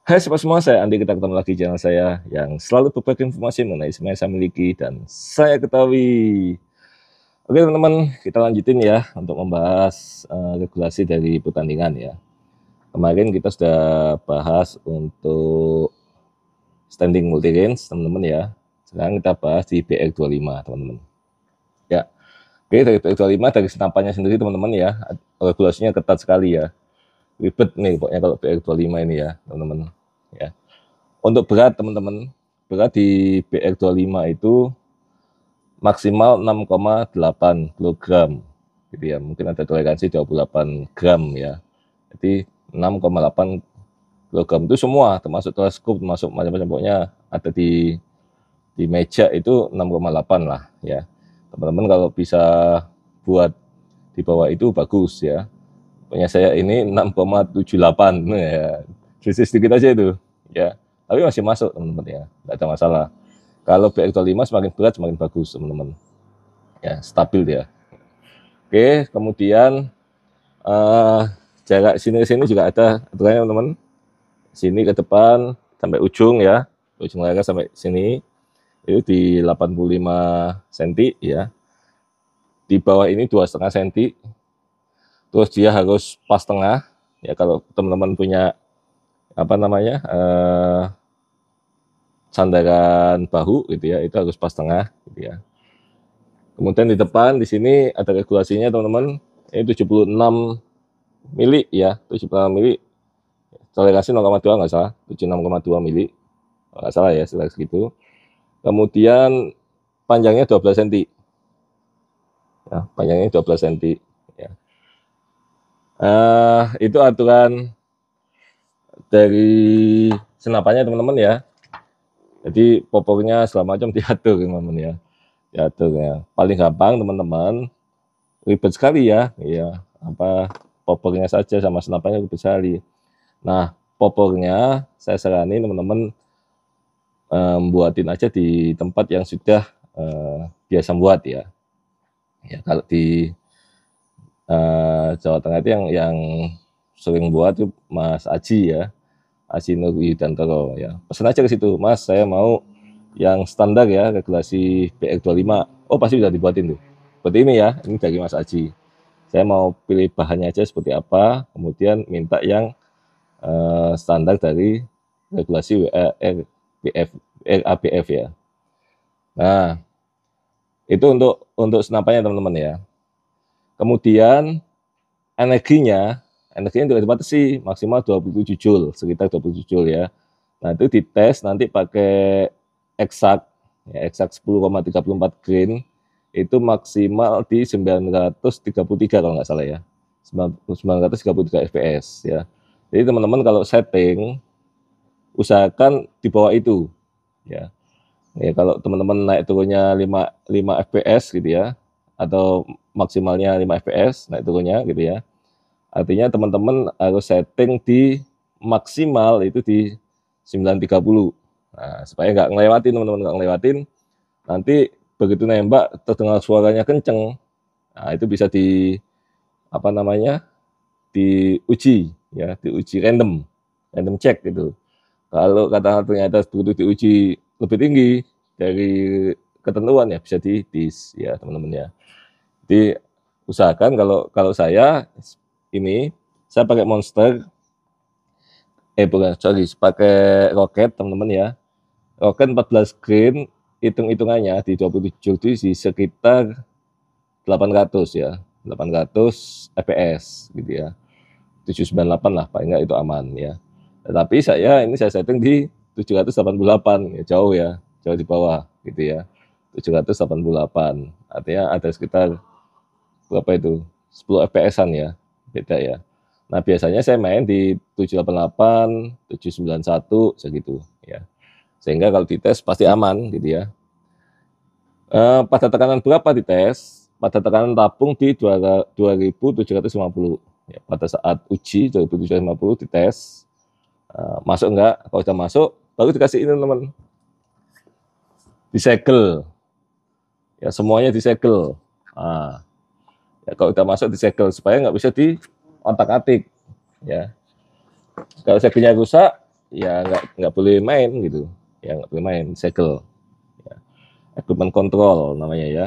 Hai sobat semua, saya Andi, kita ketemu lagi di channel saya yang selalu berbagi informasi mengenai semua yang saya miliki dan saya ketahui. Oke teman-teman, kita lanjutin ya untuk membahas regulasi dari pertandingan ya. Kemarin kita sudah bahas untuk standing multi range teman-teman ya. Sekarang kita bahas di BR25 teman-teman. Ya, oke, dari BR25 dari senapannya sendiri teman-teman ya, regulasinya ketat sekali ya. Ribet nih pokoknya kalau BR25 ini ya teman-teman ya. Untuk berat teman-teman, berat di BR25 itu maksimal 6,8 kg gitu ya. Mungkin ada toleransi 28 gram ya. Jadi 6,8 kg itu semua, termasuk teleskop, termasuk macam-macam, pokoknya ada di meja itu 6,8 lah ya. Teman-teman kalau bisa buat di bawah itu bagus ya. Punya saya ini 6,78 ya. Sedikit aja itu ya. Tapi masih masuk teman-teman ya, nggak ada masalah. Kalau BR25 semakin berat semakin bagus teman-teman. Ya, stabil dia. Oke, kemudian eh, jarak sini ke sini juga ada aturannya teman-teman. Sini ke depan sampai ujung ya, ujung layar sampai sini itu di 85 cm ya. Di bawah ini 2,5 cm. Terus dia harus pas tengah ya, kalau teman-teman punya apa namanya sandaran bahu gitu ya, itu harus pas tengah gitu ya. Kemudian di depan di sini ada regulasinya teman-teman, ini 76 mili ya, 76 mili, toleransi 0,2 nggak salah, 76,2 mili nggak salah ya, sekitar segitu. Kemudian panjangnya 12 cm ya, panjangnya 12 cm ya. Itu aturan dari senapannya teman-teman ya. Jadi popoknya segala macam diatur teman-teman ya, diatur ya. Paling gampang teman-teman, ribet sekali ya, ya apa popoknya saja sama senapannya ribet sekali. Nah, popoknya saya saranin teman-teman buatin aja di tempat yang sudah biasa buat ya. Ya kalau di Jawa Tengah itu yang sering buat itu Mas Aji ya, Aji Nur Widantoro ya. Pesan aja ke situ, Mas saya mau yang standar ya, regulasi BR25. Oh pasti udah dibuatin tuh. Seperti ini ya, ini dari Mas Aji. Saya mau pilih bahannya aja seperti apa, kemudian minta yang standar dari regulasi WARBF, RABF ya. Nah, itu untuk senapannya teman-teman ya. Kemudian energinya juga dibatasi maksimal 27 joule, sekitar 27 joule ya. Nah, itu dites nanti pakai eksak, ya, eksak 10,34 grain, itu maksimal di 933 kalau nggak salah ya. 933 fps ya. Jadi teman-teman kalau setting, usahakan di bawah itu ya. Ya, kalau teman-teman naik turunnya 5 fps gitu ya, atau maksimalnya 5 fps naik turunnya gitu ya. Artinya teman-teman harus setting di maksimal itu di 930. Nah, supaya nggak ngelewatin teman-teman, nggak ngelewatin. Nanti begitu nembak terdengar suaranya kenceng. Nah, itu bisa di apa namanya? Diuji ya, diuji random check gitu. Kalau kata ternyata begitu diuji lebih tinggi dari ketentuan ya bisa di dis ya teman-teman ya. Jadi usahakan kalau kalau saya ini saya pakai monster, bukan sorry, pakai roket teman-teman ya. Roket 14 grain, hitung-hitungannya di 27 di sekitar 800 ya, 800 fps gitu ya. 798 lah paling nggak itu aman ya. Tetapi saya setting di 788 ya, jauh ya, jauh di bawah gitu ya. 788 artinya ada sekitar berapa itu, 10 fps-an ya, beda ya. Nah biasanya saya main di 788, 791 segitu ya, sehingga kalau dites pasti aman gitu ya. Pada tekanan berapa dites? Pada tekanan tabung di 2750 ya, pada saat uji 2750 dites masuk enggak. Kalau sudah masuk baru dikasih ini teman, disegel ya, semuanya disegel. Nah, ya, kalau udah masuk disegel supaya nggak bisa di otak atik ya. Kalau segelnya rusak ya nggak boleh main gitu, ya nggak boleh main, segel. Ya. Equipment control namanya ya.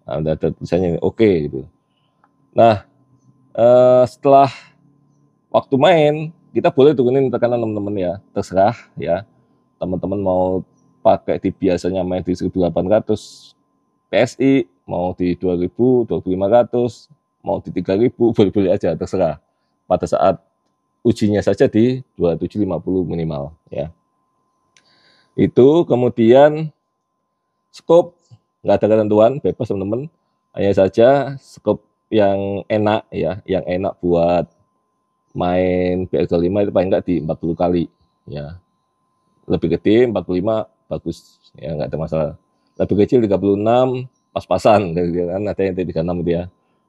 Nah, udah ada tulisannya oke gitu. Nah, setelah waktu main, kita boleh turunin tekanan teman-teman ya, terserah ya. Teman-teman mau pakai di biasanya main di 1800 PSI, mau di 2000, 2500, mau di 3000, boleh-boleh aja, terserah. Pada saat ujinya saja di 2750 minimal ya. Itu kemudian scope nggak ada ketentuan, bebas teman-teman. Hanya saja scope yang enak ya, yang enak buat main BX25 itu paling nggak di 40 kali ya. Lebih gede 45 bagus ya, nggak ada masalah. Lebih kecil 36 pas-pasan gitu kan, ada yang T36 itu ya,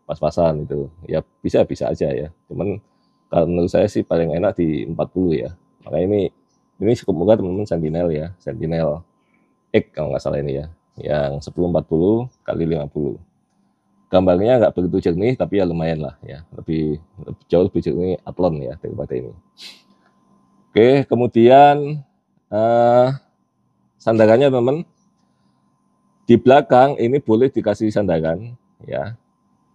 pas-pasan itu. Ya bisa aja ya. Cuman kalau menurut saya sih paling enak di 40 ya. Makanya ini cukup murah teman-teman, Sentinel ya, Sentinel X kalau nggak salah ini ya, yang 1040 kali 50. Gambarnya nggak begitu jernih tapi ya lumayan lah ya, jauh lebih jernih Athlon ya daripada ini. Oke, kemudian sandarannya teman, di belakang ini boleh dikasih sandaran ya,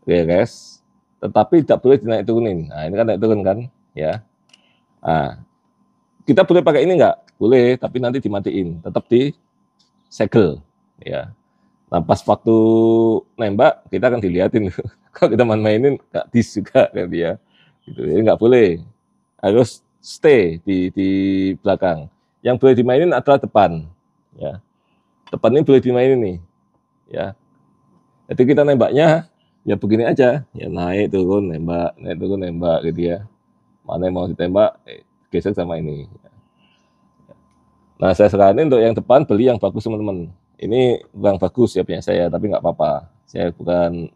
reres, tetapi tidak boleh dinaik turunin. Nah ini kan naik turun kan ya. Nah, kita boleh pakai ini nggak? Boleh, tapi nanti dimatiin, tetap di segel ya. Nah pas waktu nembak kita akan dilihatin kalau kita main-mainin nggak dis juga kan dia gitu. Jadi nggak boleh, harus stay di belakang. Yang boleh dimainin adalah depan ya. Depan ini boleh dimainin nih ya. Jadi kita nembaknya ya begini aja ya, naik turun nembak gitu ya. Mana yang mau ditembak geser sama ini. Nah saya saranin untuk yang depan beli yang bagus teman-teman. Ini kurang bagus ya punya saya, tapi nggak apa-apa. Saya bukan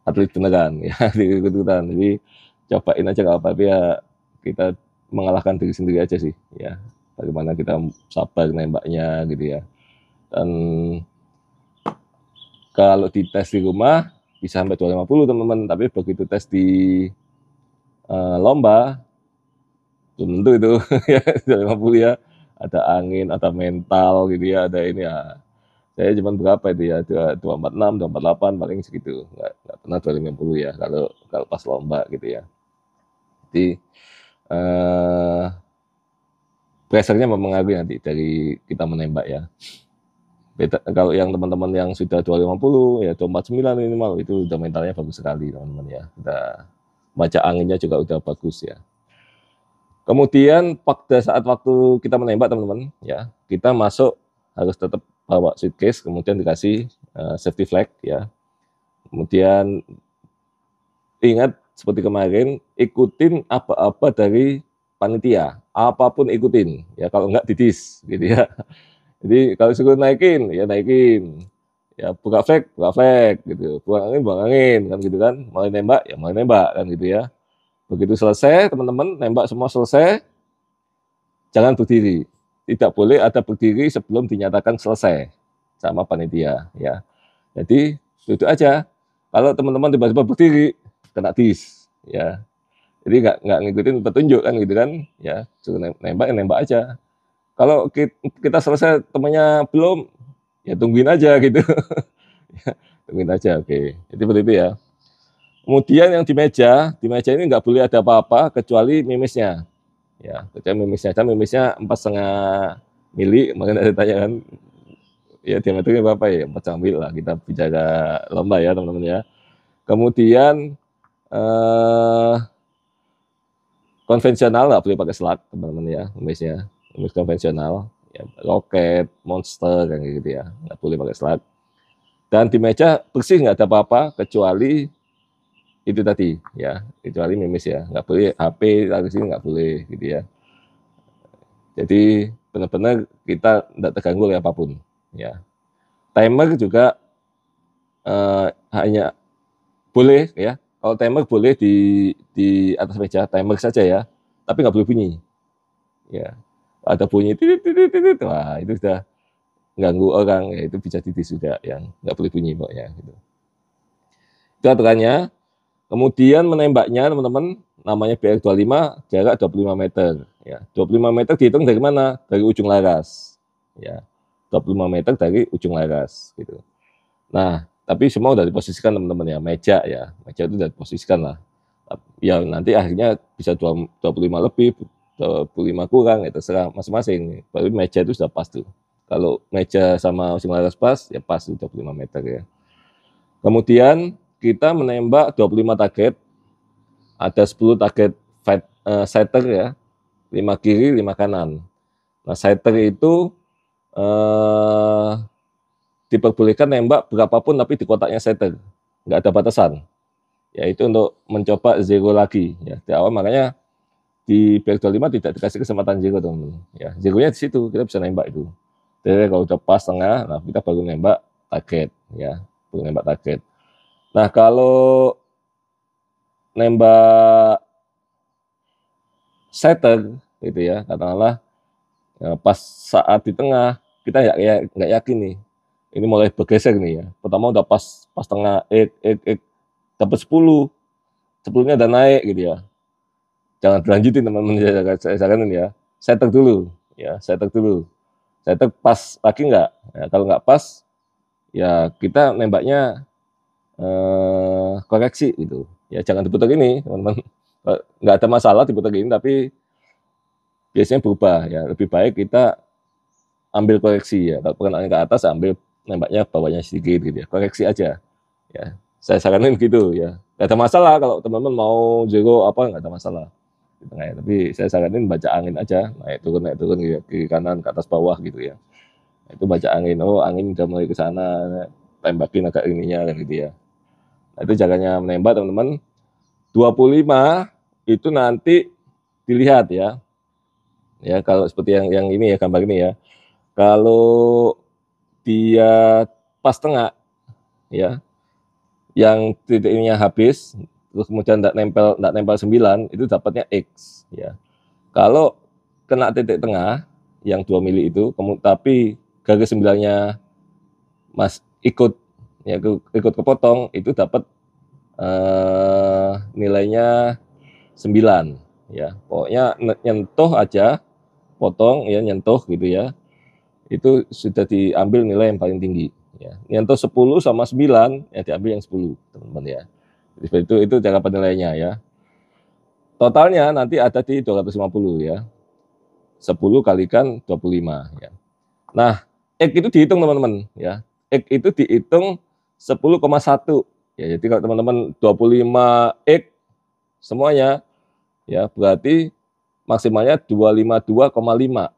atlet beneran ya, ikut-ikutan. Jadi cobain aja nggak apa-apa ya, kita mengalahkan diri sendiri aja sih ya. Bagaimana kita sabar nembaknya gitu ya. Dan kalau dites di rumah bisa sampai 250 teman-teman, tapi begitu tes di lomba belum tentu itu ya 250 ya. Ada angin, ada mental gitu ya, ada ini ya. Saya cuma berapa itu ya, 246, 248 paling segitu. Nggak pernah 250 ya kalau pas lomba gitu ya. Jadi pressure-nya mempengaruhi nanti dari kita menembak ya. Beda, kalau yang teman-teman yang sudah 250 ya 249 minimal, itu udah mentalnya bagus sekali teman-teman ya. Udah baca anginnya juga udah bagus ya. Kemudian pada saat waktu kita menembak teman-teman ya, kita masuk harus tetap bawa suitcase, kemudian dikasih safety flag ya. Kemudian ingat seperti kemarin, ikutin apa-apa dari panitia, apapun ikutin ya, kalau enggak didis gitu ya. Jadi kalau suruh naikin ya naikin, ya buka flag gitu, buang angin kan gitu kan, mulai nembak ya mulai nembak kan gitu ya. Begitu selesai teman-teman nembak semua selesai, jangan berdiri, tidak boleh ada berdiri sebelum dinyatakan selesai sama panitia ya. Jadi duduk aja, kalau teman-teman tiba-tiba berdiri kena dis ya. Jadi nggak ngikutin petunjuk kan gitu kan ya, suruh nembak aja. Kalau kita selesai temannya belum, ya tungguin aja gitu. Tungguin aja, oke. Jadi seperti itu ya. Kemudian yang di meja ini nggak boleh ada apa-apa kecuali mimisnya. Ya, kecuali mimisnya. Dan mimisnya 4,5 mili, kemarin ada tanya kan, ya diameternya berapa ya? 4,5 mili lah, kita bicara lomba ya teman-teman ya. Kemudian konvensional nggak boleh pakai selat teman-teman ya, mimisnya. Mimis konvensional, ya, roket, monster kayak gitu ya, nggak boleh pakai selat. Dan di meja bersih nggak ada apa-apa kecuali itu tadi ya, kecuali mimis ya, nggak boleh HP taruh sini, nggak boleh gitu ya. Jadi benar-benar kita tidak terganggu oleh apapun ya. Timer juga hanya boleh ya, kalau timer boleh di atas meja, timer saja ya, tapi nggak boleh bunyi ya. Ada bunyi titit titit titit, wah itu sudah ganggu orang ya, itu bisa didis juga, yang nggak boleh bunyi pokoknya gitu. Itu aturannya. Kemudian menembaknya teman-teman, namanya BR25, jarak 25 meter Ya, 25 meter dihitung dari mana? Dari ujung laras. Ya, 25 meter dari ujung laras gitu. Nah, tapi semua udah diposisikan teman-teman ya, meja itu udah diposisikan lah. Ya nanti akhirnya bisa 25 lebih, 25 kurang, ya terserah masing-masing. Tapi meja itu sudah pas tuh. Kalau meja sama ujung laras pas, ya pas 25 meter ya. Kemudian kita menembak 25 target, ada 10 target setter ya, 5 kiri, 5 kanan. Nah, setter itu diperbolehkan nembak berapapun tapi di kotaknya setter, nggak ada batasan. Ya itu untuk mencoba zero lagi ya. Di awal makanya di back 25 tidak dikasih kesempatan zero teman-teman. Ya, zeronya di situ kita bisa nembak itu. Jadi kalau udah pas tengah, nah kita baru nembak target ya, baru nembak target. Nah, kalau nembak setter gitu ya, katakanlah ya, pas saat di tengah kita nggak yakin nih, ini mulai bergeser nih ya. Pertama udah pas tengah, dapat 10, 10-nya udah naik gitu ya. Jangan dilanjutin teman-teman, saya saranin ya. Setter dulu, ya setter dulu. Setter pas lagi nggak? Ya, kalau nggak pas, ya kita nembaknya koreksi gitu. Ya jangan diputar ini, teman-teman. Nggak ada masalah diputar ini, tapi biasanya berubah ya. Lebih baik kita ambil koreksi ya. Kalau perkenalan ke atas, ambil nembaknya bawahnya sedikit gitu ya. Koreksi aja. Ya, saya saranin gitu ya. Nggak ada masalah kalau teman-teman mau zero apa, nggak ada masalah. Gitu, ya. Tapi saya saranin baca angin aja, naik turun gitu, kiri kanan ke atas bawah gitu ya. Itu baca angin, oh angin udah mulai ke sana, tembakin agak ininya kan gitu ya. Nah, itu caranya menembak teman-teman. 25 itu nanti dilihat ya. Ya kalau seperti yang ini ya, gambar ini ya. Kalau dia pas tengah ya, yang titik ininya habis, terus kemudian nggak nempel 9, itu dapatnya X ya. Kalau kena titik tengah yang 2 mili itu, tapi garis 9-nya Mas ikut ya, ikut kepotong, itu dapat nilainya 9 ya. Pokoknya nyentuh aja, potong ya, nyentuh gitu ya. Itu sudah diambil nilai yang paling tinggi ya. Nyentuh 10 sama 9 ya diambil yang 10 teman-teman ya. Jadi itu cara penilaiannya ya. Totalnya nanti ada di 250 ya. 10 kalikan 25 ya. Nah, X itu dihitung teman-teman ya. X itu dihitung 10,1 ya. Jadi kalau teman-teman 25 X semuanya ya, berarti maksimalnya 252,5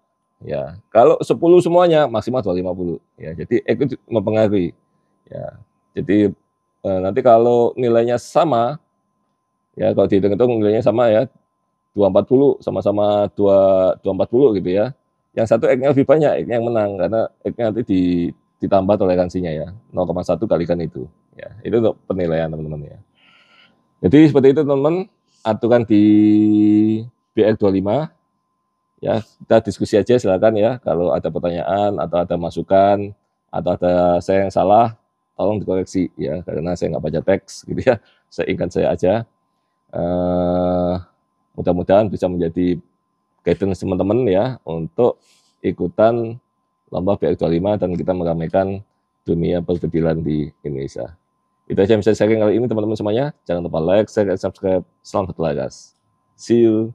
ya. Kalau 10 semuanya maksimal 250 ya. Jadi X itu mempengaruhi ya. Jadi nanti kalau nilainya sama ya, kalau dihitung-hitung nilainya sama ya, 240 sama-sama 240 gitu ya. Yang satu X-nya lebih banyak, X-nya yang menang karena X-nya nanti ditambah toleransinya ya, 0,1 kalikan itu. Ya, itu untuk penilaian teman-teman ya. Jadi seperti itu teman-teman, aturan di BR25 ya. Kita diskusi aja silakan ya, kalau ada pertanyaan atau ada masukan atau ada saya yang salah, tolong dikoreksi ya, karena saya nggak baca teks gitu ya. Saya ingat saya aja. Mudah-mudahan bisa menjadi guidance teman-teman ya untuk ikutan lomba BR25 dan kita meramaikan dunia perfilman di Indonesia. Itu aja yang bisa saya sharing kali ini teman-teman semuanya. Jangan lupa like, share, dan subscribe. Salam satu laras. See you.